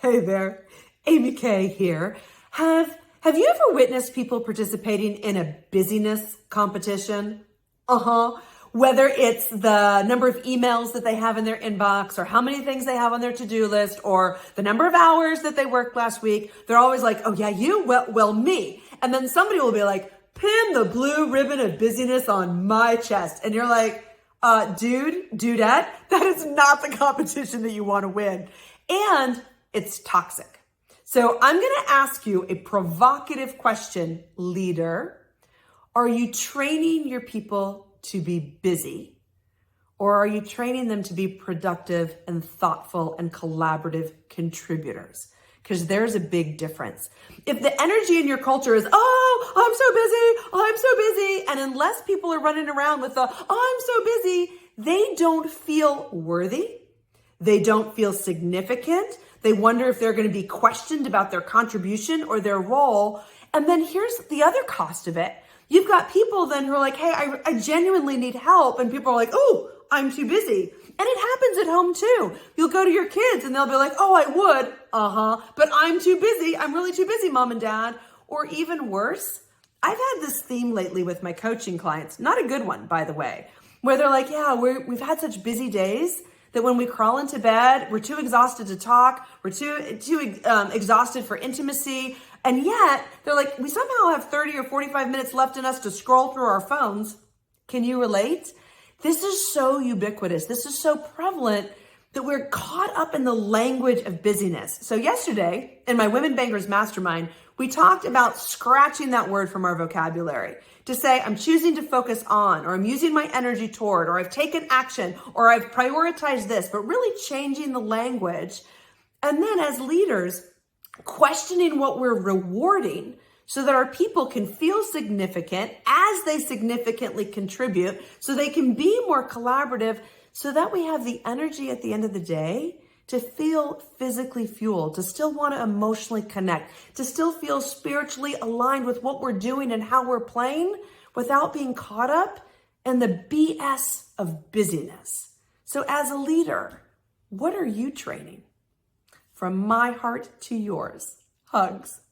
Hey there, AmyK here. Have you ever witnessed people participating in a busyness competition? Whether it's the number of emails that they have in their inbox or how many things they have on their to-do list or the number of hours that they worked last week, they're always like, oh yeah, you? Well, me. And then somebody will be like, pin the blue ribbon of busyness on my chest. And you're like, dudette, that is not the competition that you want to win. And it's toxic. So I'm going to ask you a provocative question, leader. Are you training your people to be busy? Or are you training them to be productive and thoughtful and collaborative contributors? Because there's a big difference. If the energy in your culture is, oh, I'm so busy, and unless people are running around with the, oh, I'm so busy, they don't feel worthy. They don't feel significant. They wonder if they're going to be questioned about their contribution or their role. And then here's the other cost of it. You've got people then who are like, hey, I genuinely need help. And people are like, oh, I'm too busy. And it happens at home too. You'll go to your kids and they'll be like, oh, I would. But I'm too busy. I'm really too busy, mom and dad. Or even worse, I've had this theme lately with my coaching clients. Not a good one, by the way, where they're like, yeah, we've had such busy days that when we crawl into bed, we're too exhausted to talk. We're too exhausted for intimacy. And yet they're like, we somehow have 30 or 45 minutes left in us to scroll through our phones. Can you relate? This is so ubiquitous. This is so prevalent that we're caught up in the language of busyness. So yesterday in my Women Bankers Mastermind, we talked about scratching that word from our vocabulary to say, I'm choosing to focus on, or I'm using my energy toward, or I've taken action, or I've prioritized this, but really changing the language. And then as leaders, questioning what we're rewarding so that our people can feel significant as they significantly contribute, so they can be more collaborative, so that we have the energy at the end of the day to feel physically fueled, to still want to emotionally connect, to still feel spiritually aligned with what we're doing and how we're playing without being caught up in the BS of busyness. So as a leader, what are you training? From my heart to yours, hugs.